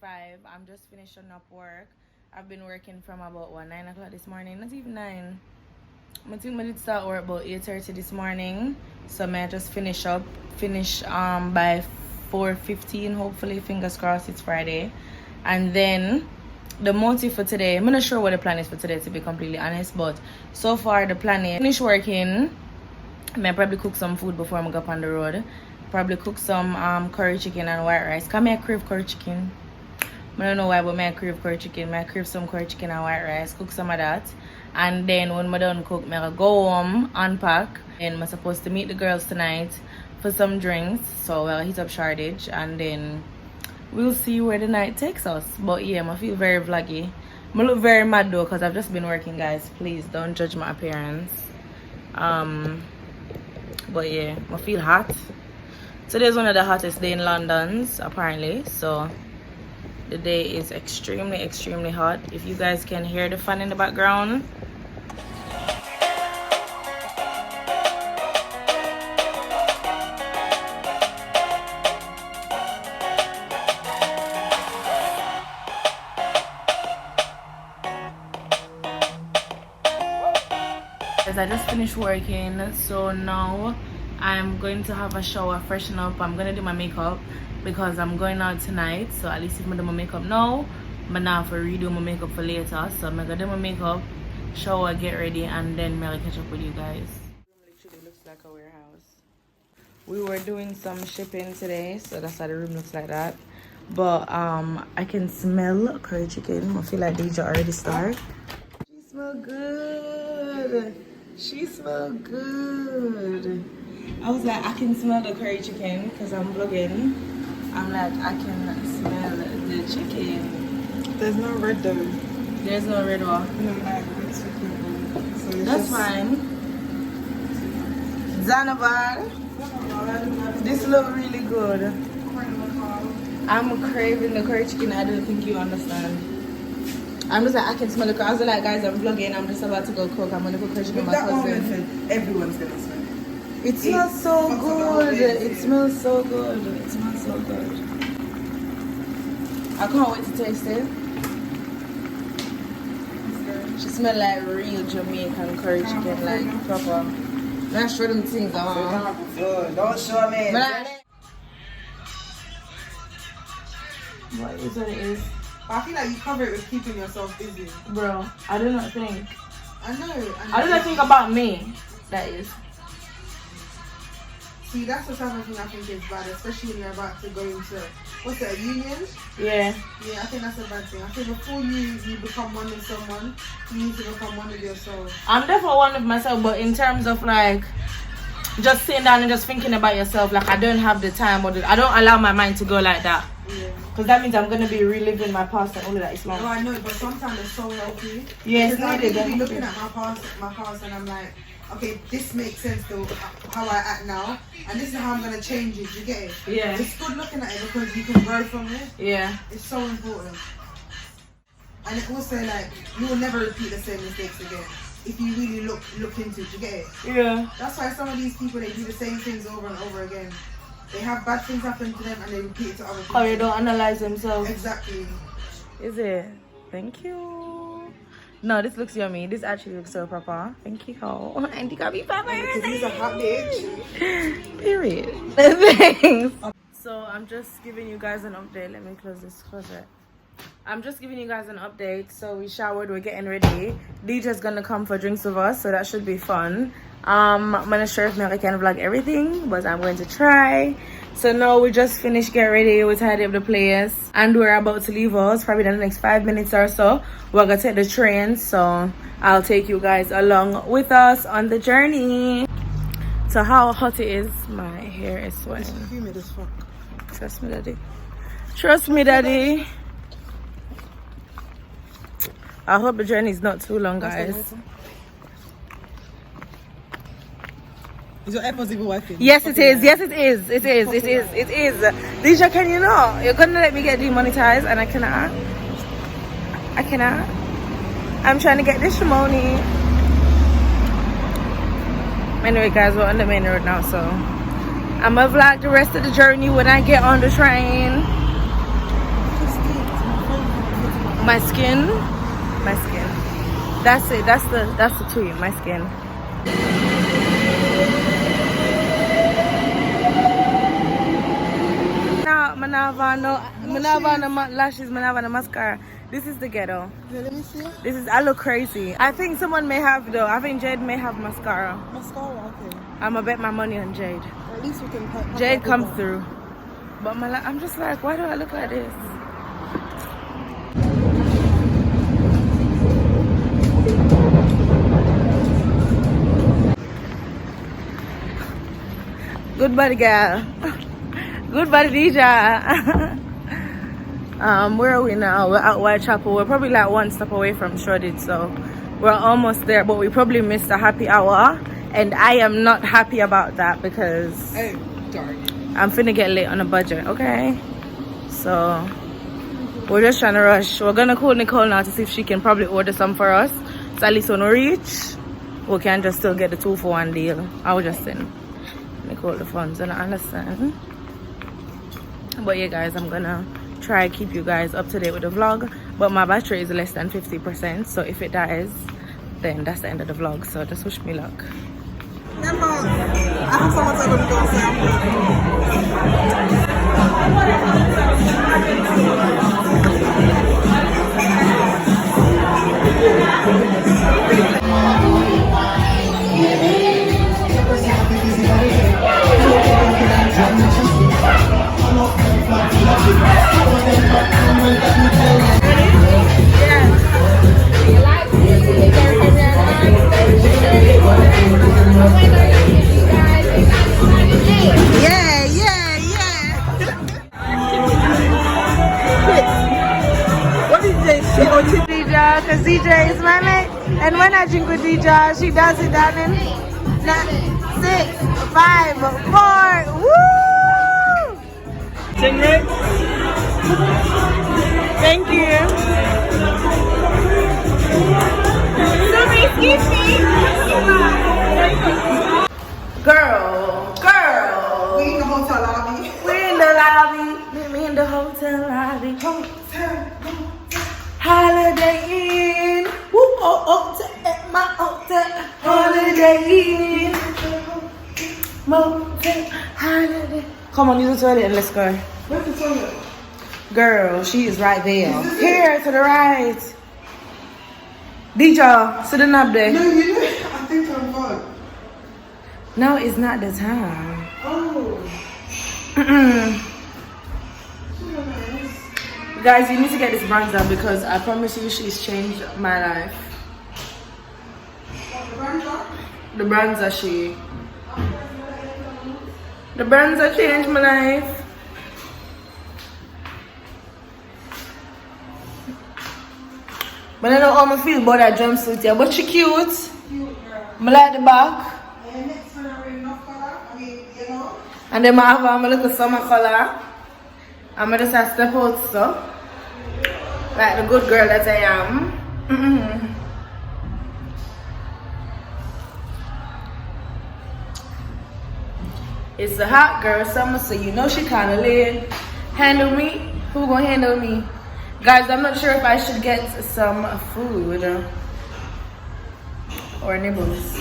8:45. I'm just finishing up work. I've been working from about 9 o'clock this morning. Not even 9. I think I did start work about 8:30 this morning. So I just finish by 4:15. Hopefully, fingers crossed, it's Friday. And then the motive for today, I'm not sure what the plan is for today, to be completely honest, but so far the plan is finish working. I may probably cook some food before I go up on the road. Probably cook some curry chicken and white rice. Come here, crave curry chicken. I don't know why, but I crave curry chicken. I crave some curry chicken and white rice. Cook some of that. And then when I done cook, I go home, unpack. And I'm supposed to meet the girls tonight for some drinks. So I'll hit up Shoreditch and then we'll see where the night takes us. But yeah, I feel very vloggy. I look very mad though because I've just been working, guys. Please don't judge my appearance. But yeah, I feel hot. Today's one of the hottest days in London's apparently. So the day is extremely hot. If you guys can hear the fan in the background. I just finished working, so now I'm going to have a shower, freshen up. I'm gonna do my makeup because I'm going out tonight, so at least if I do my makeup now, but now for redo my makeup for later. So I'm gonna do my makeup, shower, get ready, and then I'll catch up with you guys. Room literally looks like a warehouse. We were doing some shipping today, so that's how the room looks like that. But I can smell curry chicken. I feel like Jaydah already started. She smells good. She smelled good. I was like, I can smell the curry chicken because I'm vlogging. I'm like, I can smell the chicken. There's no red though. There's no red one. No, like red chicken. So that's fine. Zanabar. This looks really good. I'm craving the curry chicken. I don't think you understand. I'm just like, I can smell the curry. I was like, guys, I'm vlogging. I'm just about to go cook. I'm gonna cook curry chicken with my cousin. Everyone's gonna smell it. It smells so good. It smells so good. It smells so good. I can't wait to taste it. She smells like real Jamaican curry chicken, like proper. Not sure them things are. Don't show me. What is what it is? I feel like you cover it with keeping yourself busy. Bro, I do not think. I know. I do not think about me. That is. See, that's the type of thing I think is bad, especially when you're about to go into, what's it, a union? Yeah. Yeah, I think that's a bad thing. I think before you become one with someone, you need to become one with yourself. I'm definitely one with myself, but in terms of like, just sitting down and just thinking about yourself, like I don't have the time or I don't allow my mind to go like that. Yeah. Because that means I'm going to be reliving my past and all of that. It's long. No, I know, but sometimes it's so healthy. Yes, because I really be looking at my past and I'm like, okay, this makes sense to how I act now, and this is how I'm gonna change it. You get it? Yeah. It's good looking at it because you can grow from it. Yeah. It's so important. And it also like you will never repeat the same mistakes again if you really look into it. You get it? Yeah. That's why some of these people, they do the same things over and over again. They have bad things happen to them and they repeat it to other people. Oh, they don't analyze themselves. Exactly. Is it? Thank you. No, this looks yummy. This actually looks so proper. Thank you. And you got me proper. Because he's a hot bitch. Period. Thanks. So I'm just giving you guys an update. Let me close this closet. I'm just giving you guys an update. So we showered. We're getting ready. DJ's gonna come for drinks with us, so that should be fun. I'm not sure if I can vlog everything, but I'm going to try. So now we just finished get ready. We tidy up the place and we're about to leave us probably in the next 5 minutes or so. We're gonna take the train, so I'll take you guys along with us on the journey. So how hot it is, my hair is sweating. It's humid as fuck. Trust me, daddy. Trust me, daddy. I hope the journey is not too long, guys. Is your AirPods even working? Yes, it is. Yes, it is. It is. It is. It is. Deja, can you know? You're gonna let me get demonetized, and I cannot. I cannot. I'm trying to get this money. Anyway, guys, we're on the main road now, so I'm gonna vlog the rest of the journey when I get on the train. My skin. My skin. That's it. That's the tweet. My skin. Now, Manava no lashes, Manava no mascara. This is the ghetto. Yeah, let me see. This is, I look crazy. I think someone may have though. I think Jade may have mascara. Mascara, okay. I'ma bet my money on Jade. At least we can Jade comes through. But I'm just like, why do I look like this? Good body girl. Good body Jaydah. Where are we now? We're at Whitechapel. We're probably like one stop away from Shoreditch, so we're almost there, but we probably missed a happy hour, and I am not happy about that because I'm finna get late on a budget, okay? So we're just trying to rush. We're gonna call Nicole now to see if she can probably order some for us, so at least when we reach we can just still get the 2-for-1 deal. I was just send Nicole the funds, and I understand. But yeah guys, I'm gonna try to keep you guys up to date with the vlog, but my battery is less than 50%, so if it dies then that's the end of the vlog, so just wish me luck. I have so much I'm gonna Jaydah, because DJ is my mate, and when I drink with Jaydah, she does it down in 6, 5, 4. Woo! Thank you. Girl. We in the hotel lobby. We're in the lobby. Meet me in the hotel lobby. Holiday Inn. Woo, at my hotel. Holiday Inn. Motel. Holiday. Come on, use the toilet and let's go. Where's the toilet? Girl, she is right there. Here to the right. Jaydah, sitting up there. No, you know, I think I'm wrong. No, it's not the time. Oh. Guys, you need to get this bronzer because I promise you she's changed my life. The bronzer changed my life. But I don't almost feel about that jumpsuit here, but she cute. I like the back. And then I have a little summer color. I'm just a step out stuff. Like the good girl that I am. It's a hot girl summer, so you know she kind of lit. Handle me? Who gonna handle me? Guys, I'm not sure if I should get some food or nibbles.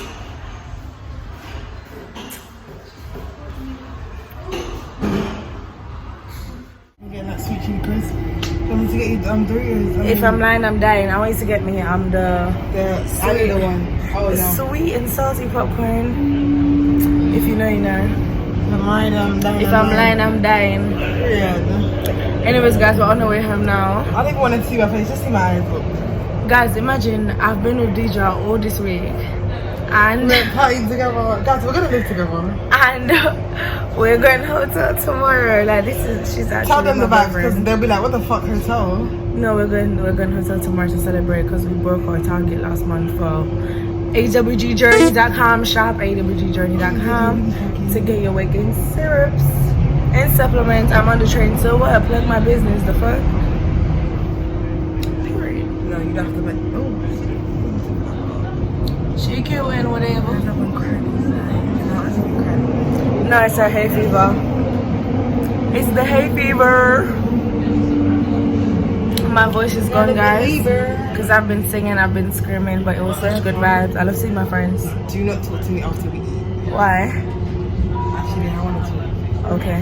I'm getting that sweet chili crisp. I'm to get you Doritos. If I'm lying, I'm dying. I want you to get me the sweet one. Oh, no. Sweet and salty popcorn. If you know, you know. If I'm lying, I'm dying. If I'm lying, I'm dying. Yeah. Anyways, guys, we're on the way home now. I don't even want to see my face, just see my eyes. Guys, imagine I've been with Jaydah all this week. And we're partying together. Guys, we're gonna live together. And we're going hotel tomorrow. Like she's actually. Tell them the vibes because they'll be like, what the fuck hotel? No, we're going hotel tomorrow to celebrate because we broke our target last month for awgjourney.com. Shop awgjourney.com to get your weight gain syrups and supplements. I'm on the train, so what? Plug my business, the fuck? Period. No, you don't have to make. Oh. She cute and whatever. No, it's her hay fever. It's the hay fever. My voice is gone, guys, because I've been singing, I've been screaming, but it was such good vibes. I love seeing my friends. Do not talk to me after we eat. Why? Actually, I want to talk. Okay.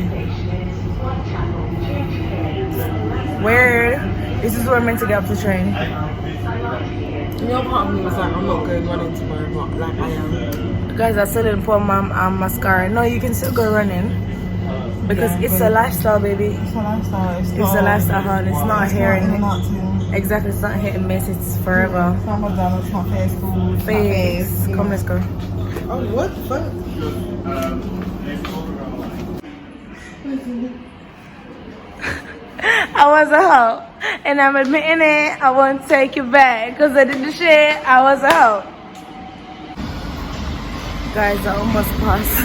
Weird. This is where I'm meant to get off the train. You know, part of me was like, I'm not going running tomorrow, but like I am. Guys, I still didn't put my mascara. No, you can still go running. Because it's a lifestyle, baby. It's a lifestyle. It's a lifestyle, hon. It's not hair and exactly. It's not hit and miss. It's forever. It's not McDonald's. It's not fast food. Face. Come, let's go. Oh, what the fuck? I was a hoe, and I'm admitting it. I won't take it back because I did the shit. I was a hoe. Guys, I almost passed.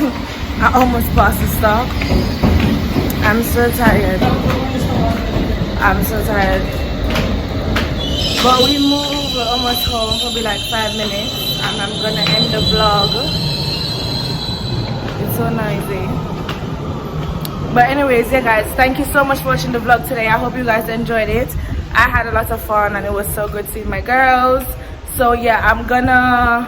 I almost passed the stop. I'm so tired. I'm so tired. But we moved. We're almost home. Probably like 5 minutes, and I'm gonna end the vlog. It's so noisy. But anyways, yeah guys, thank you so much for watching the vlog today. I hope you guys enjoyed it. I had a lot of fun and it was so good seeing my girls. So yeah, I'm gonna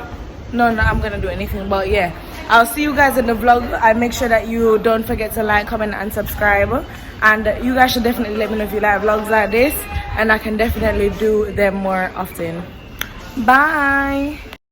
do anything, but yeah, I'll see you guys in the vlog. I make sure that you don't forget to like, comment and subscribe, and you guys should definitely let me know if you like vlogs like this, and I can definitely do them more often. Bye.